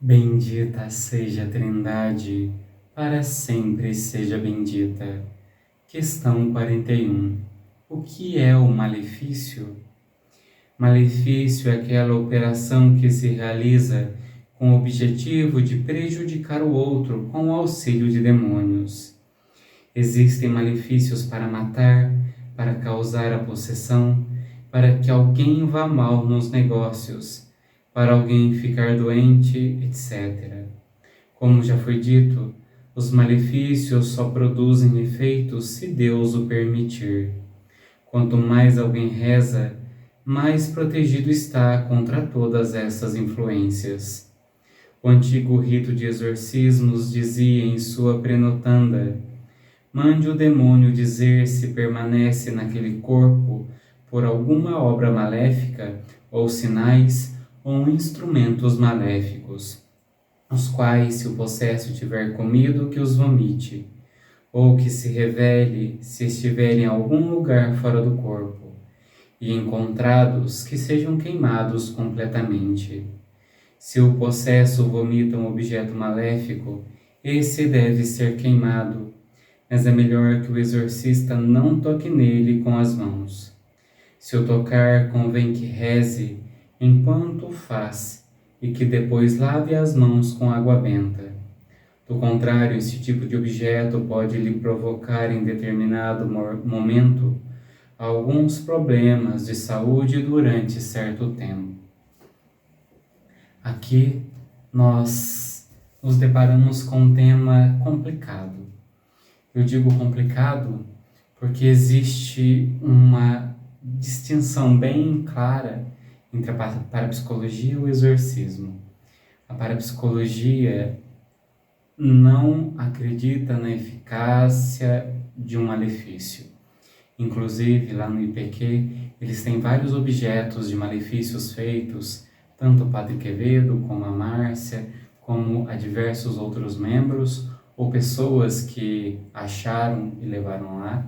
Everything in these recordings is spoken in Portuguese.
Bendita seja a Trindade, para sempre seja bendita. Questão 41. O que é o malefício? Malefício é aquela operação que se realiza com o objetivo de prejudicar o outro com o auxílio de demônios. Existem malefícios para matar, para causar a possessão, para que alguém vá mal nos negócios, para alguém ficar doente, etc. Como já foi dito, os malefícios só produzem efeitos se Deus o permitir. Quanto mais alguém reza, mais protegido está contra todas essas influências. O antigo rito de exorcismos dizia em sua prenotanda: mande o demônio dizer se permanece naquele corpo por alguma obra maléfica, ou sinais, ou instrumentos maléficos, os quais, se o possesso tiver comido, que os vomite, ou que se revele se estiver em algum lugar fora do corpo, e encontrados, que sejam queimados completamente. Se o possesso vomita um objeto maléfico, esse deve ser queimado, mas é melhor que o exorcista não toque nele com as mãos. Se o tocar, convém que reze enquanto o faz e que depois lave as mãos com água benta. Do contrário, esse tipo de objeto pode lhe provocar em determinado momento alguns problemas de saúde durante certo tempo. Aqui nós nos deparamos com um tema complicado. Eu digo complicado porque existe uma distinção bem clara entre a parapsicologia e o exorcismo. A parapsicologia não acredita na eficácia de um malefício. Inclusive, lá no IPQ, eles têm vários objetos de malefícios feitos, tanto o Padre Quevedo, como a Márcia, como a diversos outros membros, ou pessoas que acharam e levaram lá.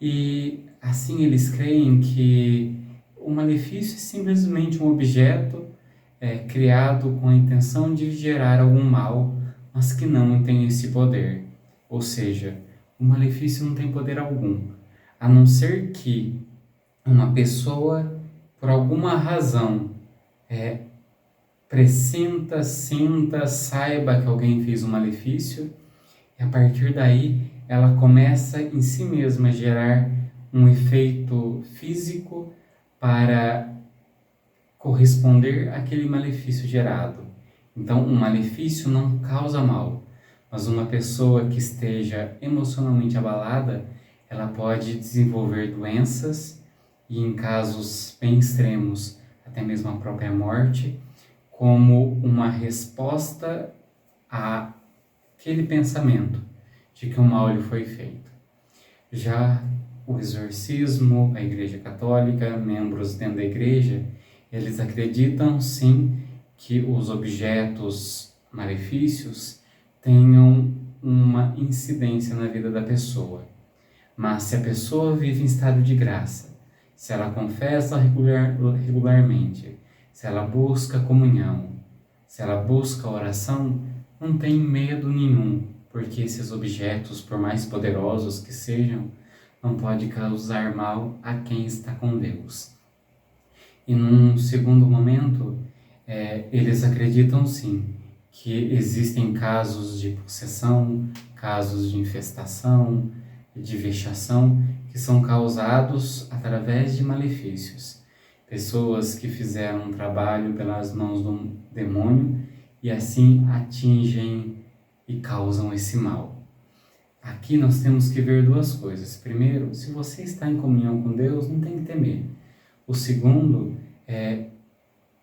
E assim eles creem que o malefício é simplesmente um objeto criado com a intenção de gerar algum mal, mas que não tem esse poder. Ou seja, o malefício não tem poder algum, a não ser que uma pessoa, por alguma razão, pressinta, sinta, saiba que alguém fez um malefício, e a partir daí ela começa em si mesma a gerar um efeito físico para corresponder àquele malefício gerado. Então, um malefício não causa mal, mas uma pessoa que esteja emocionalmente abalada, ela pode desenvolver doenças e, em casos bem extremos, até mesmo a própria morte, como uma resposta àquele pensamento de que o mal lhe foi feito. Já o exorcismo, a Igreja Católica, membros dentro da Igreja, eles acreditam sim que os objetos malefícios tenham uma incidência na vida da pessoa. Mas se a pessoa vive em estado de graça, se ela confessa regularmente, se ela busca comunhão, se ela busca oração, não tem medo nenhum, porque esses objetos, por mais poderosos que sejam, não pode causar mal a quem está com Deus. E num segundo momento, eles acreditam sim que existem casos de possessão, casos de infestação, de vexação, que são causados através de malefícios. Pessoas que fizeram um trabalho pelas mãos do demônio e assim atingem e causam esse mal. Aqui nós temos que ver duas coisas. Primeiro, se você está em comunhão com Deus, não tem que temer. O segundo,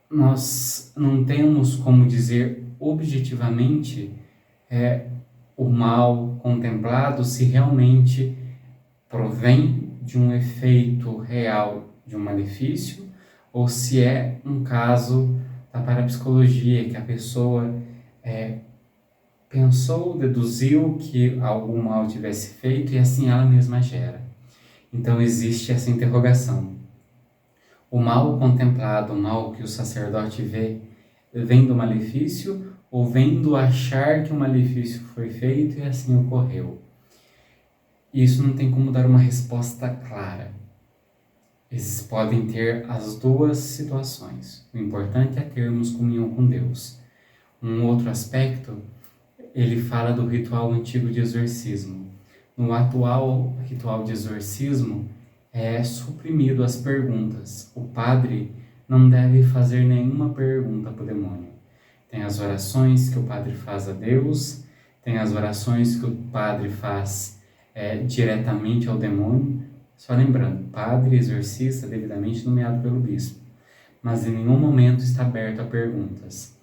nós não temos como dizer objetivamente o mal contemplado se realmente provém de um efeito real de um malefício ou se é um caso da parapsicologia, que a pessoa pensou, deduziu que algum mal tivesse feito e assim ela mesma gera. Então existe essa interrogação. O mal contemplado, o mal que o sacerdote vê, vem do malefício ou vendo achar que um malefício foi feito e assim ocorreu. Isso não tem como dar uma resposta clara. Eles podem ter as duas situações. O importante é termos comunhão com Deus. Um outro aspecto, ele fala do ritual antigo de exorcismo. No atual ritual de exorcismo, é suprimido as perguntas. O padre não deve fazer nenhuma pergunta para o demônio. Tem as orações que o padre faz a Deus, tem as orações que o padre faz diretamente ao demônio. Só lembrando, padre exorcista devidamente nomeado pelo bispo, mas em nenhum momento está aberto a perguntas,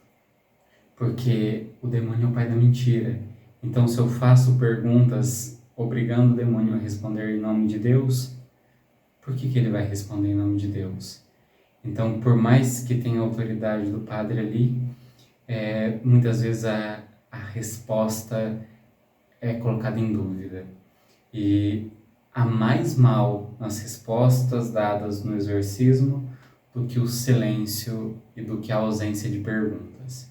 porque o demônio é o pai da mentira. Então, se eu faço perguntas obrigando o demônio a responder em nome de Deus, por que ele vai responder em nome de Deus? Então, por mais que tenha a autoridade do padre ali, muitas vezes a resposta é colocada em dúvida. E há mais mal nas respostas dadas no exorcismo do que o silêncio e do que a ausência de perguntas.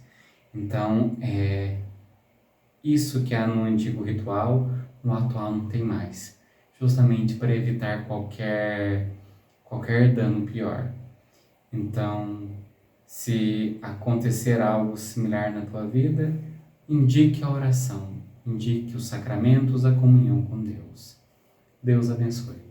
Então, isso que há no antigo ritual, no atual não tem mais, justamente para evitar qualquer dano pior. Então, se acontecer algo similar na tua vida, indique a oração, indique os sacramentos, a comunhão com Deus. Deus abençoe.